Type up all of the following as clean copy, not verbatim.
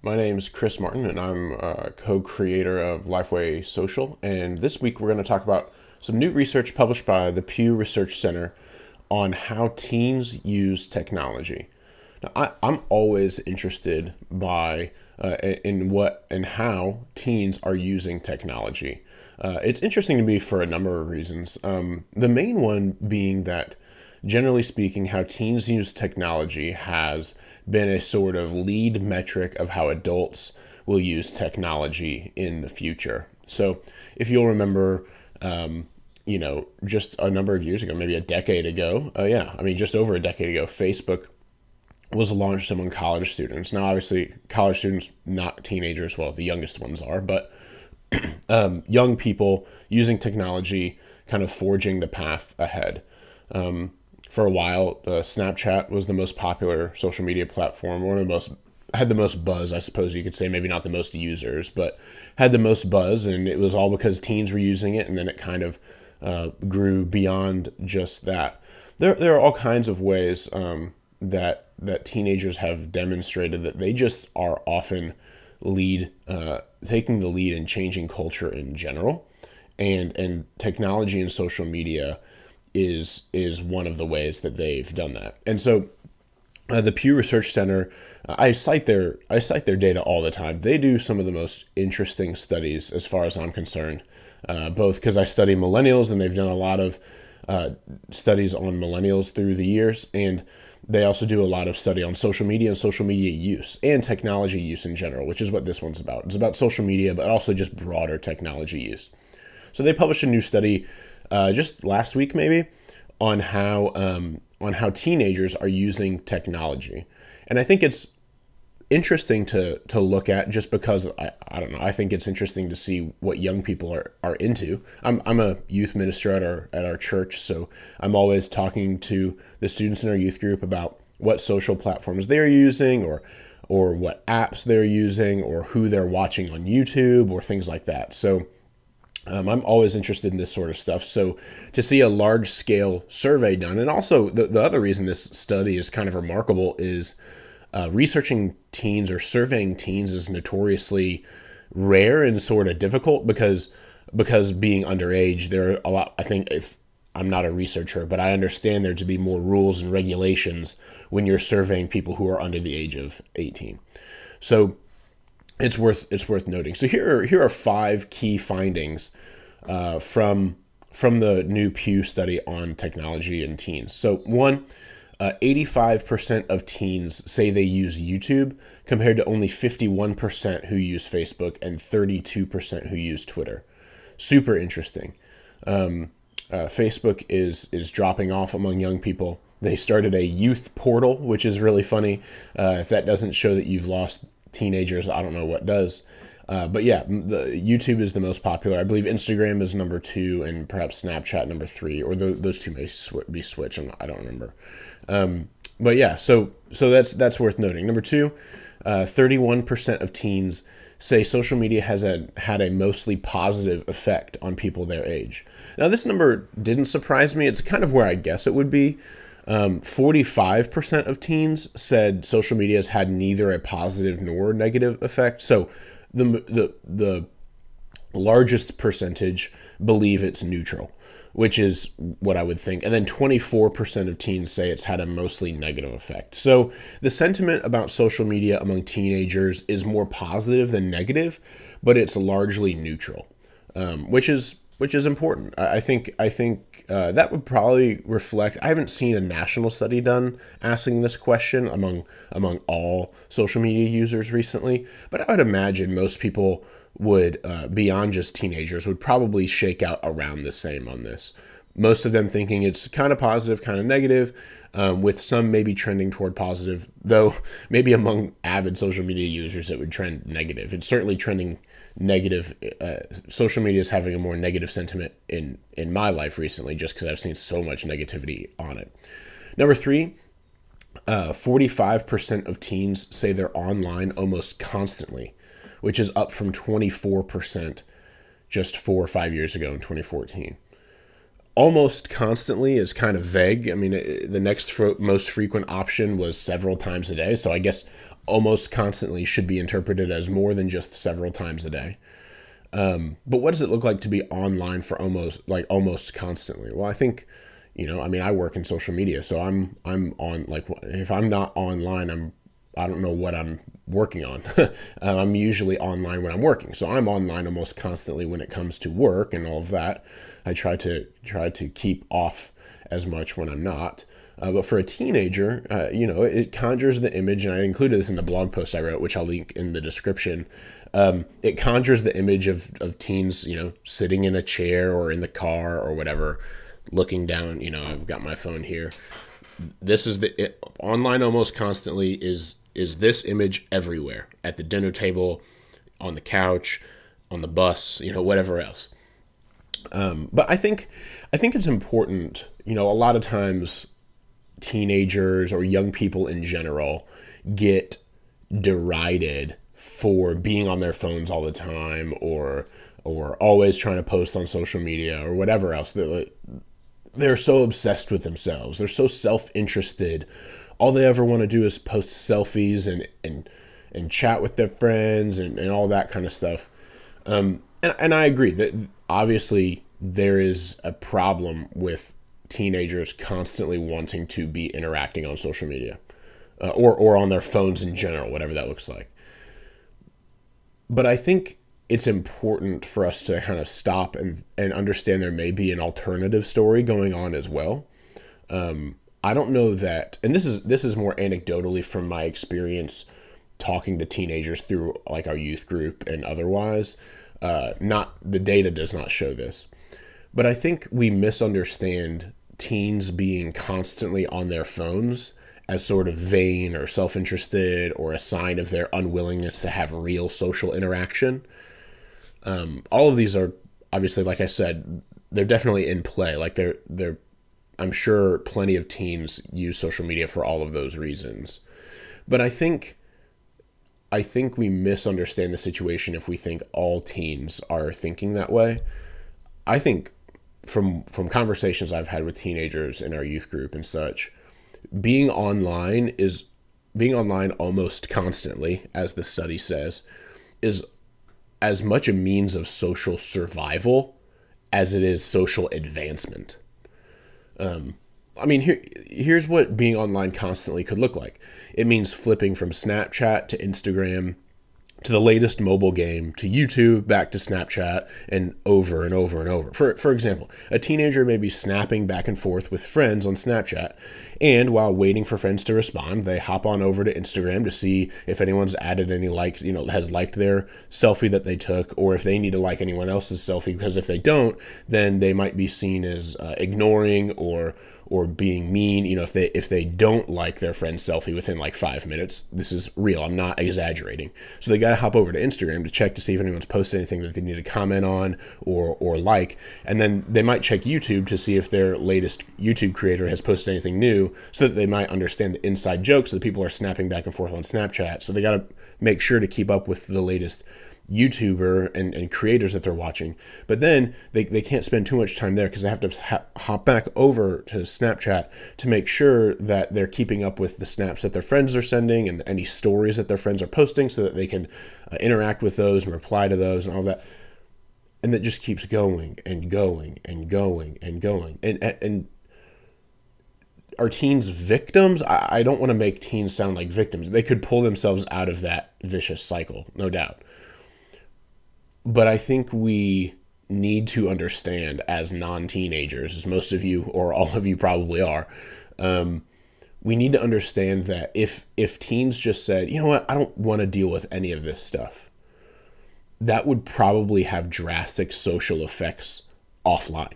My name is Chris Martin, and I'm a co-creator of Lifeway Social. And this week we're going to talk about some new research published by the Pew Research Center on how teens use technology. Now, I'm always interested in what and how teens are using technology. It's interesting to me for a number of reasons. The main one being that, generally speaking, how teens use technology has been a sort of lead metric of how adults will use technology in the future. So, if you'll remember, just a number of years ago, maybe a decade ago, just over a decade ago, Facebook was launched among college students. Now, obviously, college students, not teenagers, well, the youngest ones are, but young people using technology, kind of forging the path ahead. For a while, Snapchat was the most popular social media platform, had the most buzz, I suppose you could say, maybe not the most users, but had the most buzz, and it was all because teens were using it, and then it kind of grew beyond just that. There are all kinds of ways that teenagers have demonstrated that they just are often taking the lead in changing culture in general, and technology and social media is one of the ways that they've done that. And so the Pew Research Center, I cite their data all the time. They do some of the most interesting studies as far as I'm concerned, both because I study millennials and they've done a lot of studies on millennials through the years, and they also do a lot of study on social media and social media use and technology use in general, which is what this one's about. It's about social media, but also just broader technology use. So they published a new study just last week, maybe, on how teenagers are using technology, and I think it's interesting to look at just because I don't know. I think it's interesting to see what young people are into. I'm a youth minister at our church, so I'm always talking to the students in our youth group about what social platforms they're using, or what apps they're using, or who they're watching on YouTube, or things like that. So I'm always interested in this sort of stuff. So to see a large scale survey done, and also the other reason this study is kind of remarkable is researching teens or surveying teens is notoriously rare and sort of difficult because being underage, there are a lot. I think, if I'm not a researcher, but I understand there to be more rules and regulations when you're surveying people who are under the age of 18. So it's worth noting. So here are 5 key findings from the new Pew study on technology and teens. So one, 85% of teens say they use YouTube, compared to only 51% who use Facebook and 32% who use Twitter. Super interesting. Facebook is dropping off among young people. They started a youth portal, which is really funny. If that doesn't show that you've lost teenagers, I don't know what does. But yeah, the YouTube is the most popular. I believe Instagram is number 2, and perhaps Snapchat number 3, or those two may be switched. I don't remember. But yeah, so that's worth noting. Number 2, 31% of teens say social media has had a mostly positive effect on people their age. Now, this number didn't surprise me. It's kind of where I guess it would be. 45% of teens said social media has had neither a positive nor negative effect. So the largest percentage believe it's neutral, which is what I would think. And then 24% of teens say it's had a mostly negative effect. So the sentiment about social media among teenagers is more positive than negative, but it's largely neutral, which is important. I think that would probably reflect. I haven't seen a national study done asking this question among all social media users recently, but I would imagine most people would, beyond just teenagers, would probably shake out around the same on this. Most of them thinking it's kind of positive, kind of negative, with some maybe trending toward positive, though maybe among avid social media users it would trend negative. It's certainly trending negative. Social media is having a more negative sentiment in my life recently, just because I've seen so much negativity on it. Number 3, 45% of teens say they're online almost constantly, which is up from 24% just 4 or 5 years ago in 2014. Almost constantly is kind of vague. I mean, the next most frequent option was several times a day. So I guess almost constantly should be interpreted as more than just several times a day. But what does it look like to be online for almost constantly? Well, I think, I mean, I work in social media, so I'm on, like, if I'm not online, I don't know what I'm working on. I'm usually online when I'm working, so I'm online almost constantly when it comes to work and all of that. I try to keep off as much when I'm not. But for a teenager, it conjures the image, and I included this in the blog post I wrote, which I'll link in the description. It conjures the image of teens, sitting in a chair or in the car or whatever, looking down. I've got my phone here. This is online almost constantly is this image everywhere, at the dinner table, on the couch, on the bus, whatever else. But I think it's important. A lot of times teenagers or young people in general get derided for being on their phones all the time, or always trying to post on social media or whatever else. They're so obsessed with themselves. They're so self-interested. All they ever want to do is post selfies and chat with their friends and all that kind of stuff. And I agree that obviously there is a problem with teenagers constantly wanting to be interacting on social media, or on their phones in general, whatever that looks like. But I think it's important for us to kind of stop and understand there may be an alternative story going on as well. I don't know that, and this is more anecdotally from my experience talking to teenagers through, like, our youth group and otherwise. Not the data does not show this, but I think we misunderstand teens being constantly on their phones as sort of vain or self-interested, or a sign of their unwillingness to have real social interaction. All of these are obviously, like I said, they're definitely in play. Like they're I'm sure plenty of teens use social media for all of those reasons. But I think we misunderstand the situation if we think all teens are thinking that way. I think from conversations I've had with teenagers in our youth group and such, being online almost constantly, as the study says, is as much a means of social survival as it is social advancement. I mean, here's what being online constantly could look like. It means flipping from Snapchat to Instagram to the latest mobile game to YouTube, back to Snapchat, and over and over and over. For example, a teenager may be snapping back and forth with friends on Snapchat, and while waiting for friends to respond, they hop on over to Instagram to see if anyone's added any has liked their selfie that they took, or if they need to like anyone else's selfie, because if they don't, then they might be seen as ignoring or being mean. If they don't like their friend's selfie within like 5 minutes, this is real, I'm not exaggerating. So they got to hop over to Instagram to check to see if anyone's posted anything that they need to comment on or like. And then they might check YouTube to see if their latest YouTube creator has posted anything new, so that they might understand the inside jokes that people are snapping back and forth on Snapchat. So they got to make sure to keep up with the latest YouTuber and creators that they're watching. But then they can't spend too much time there, because they have to hop back over to Snapchat to make sure that they're keeping up with the snaps that their friends are sending and any stories that their friends are posting, so that they can interact with those and reply to those and all that. And that just keeps going and going and going and going. And are teens victims? I don't want to make teens sound like victims. They could pull themselves out of that vicious cycle, no doubt. But I think we need to understand, as non-teenagers, as most of you or all of you probably are, we need to understand that if teens just said, you know what, I don't want to deal with any of this stuff, that would probably have drastic social effects offline,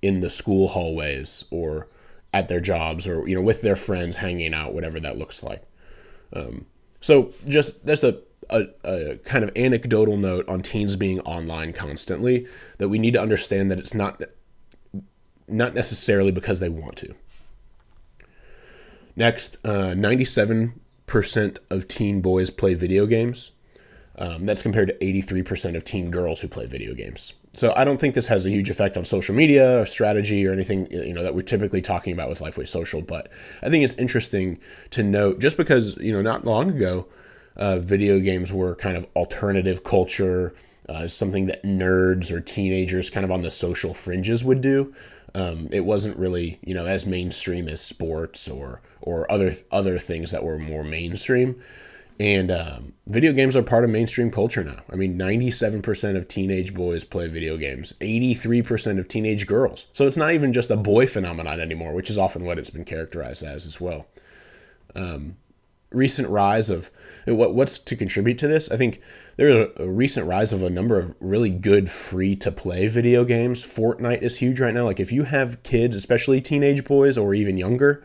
in the school hallways or at their jobs, or with their friends hanging out, whatever that looks like. So just that's a kind of anecdotal note on teens being online constantly, that we need to understand that it's not necessarily because they want to. Next, 97% of teen boys play video games. That's compared to 83% of teen girls who play video games. So I don't think this has a huge effect on social media or strategy or anything, that we're typically talking about with Lifeway Social. But I think it's interesting to note, just because, not long ago, video games were kind of alternative culture, something that nerds or teenagers kind of on the social fringes would do. It wasn't really, as mainstream as sports or other things that were more mainstream. And video games are part of mainstream culture now. I mean, 97% of teenage boys play video games, 83% of teenage girls. So it's not even just a boy phenomenon anymore, which is often what it's been characterized as well. Recent rise of what's to contribute to this? I think there's a recent rise of a number of really good free-to-play video games. Fortnite is huge right now. Like, if you have kids, especially teenage boys or even younger,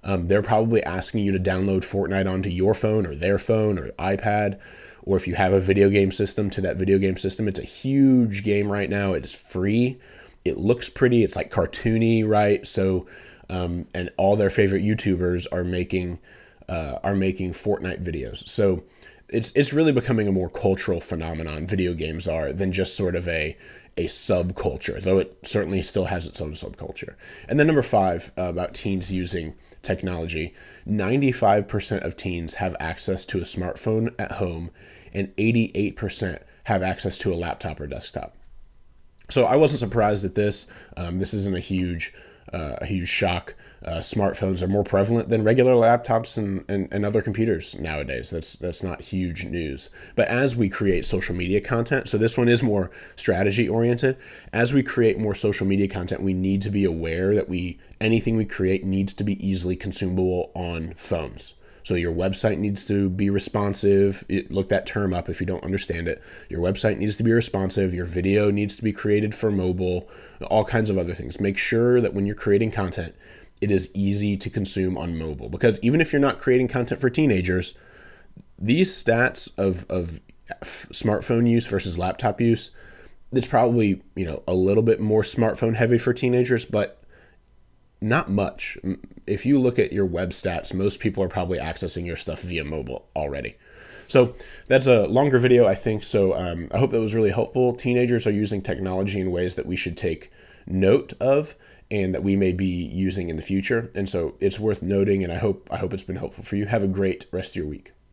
they're probably asking you to download Fortnite onto your phone or their phone or iPad, or if you have a video game system, to that video game system. It's a huge game right now. It is free. It looks pretty. It's like cartoony, right? So, and all their favorite YouTubers are making Fortnite videos. So it's really becoming a more cultural phenomenon, video games are, than just sort of a subculture, though it certainly still has its own subculture. And then number 5, about teens using technology. 95% of teens have access to a smartphone at home, and 88% have access to a laptop or desktop. So I wasn't surprised at this. This isn't a huge shock. Smartphones are more prevalent than regular laptops and other computers nowadays. That's not huge news. But as we create social media content, so this one is more strategy oriented. As we create more social media content, we need to be aware that anything we create needs to be easily consumable on phones. So your website needs to be responsive. Look that term up if you don't understand it. Your website needs to be responsive. Your video needs to be created for mobile, all kinds of other things. Make sure that when you're creating content, it is easy to consume on mobile. Because even if you're not creating content for teenagers, these stats of smartphone use versus laptop use, it's probably, a little bit more smartphone heavy for teenagers, but not much. If you look at your web stats, most people are probably accessing your stuff via mobile already. So that's a longer video, I think. So I hope that was really helpful. Teenagers are using technology in ways that we should take note of and that we may be using in the future. And so it's worth noting, and I hope it's been helpful for you. Have a great rest of your week.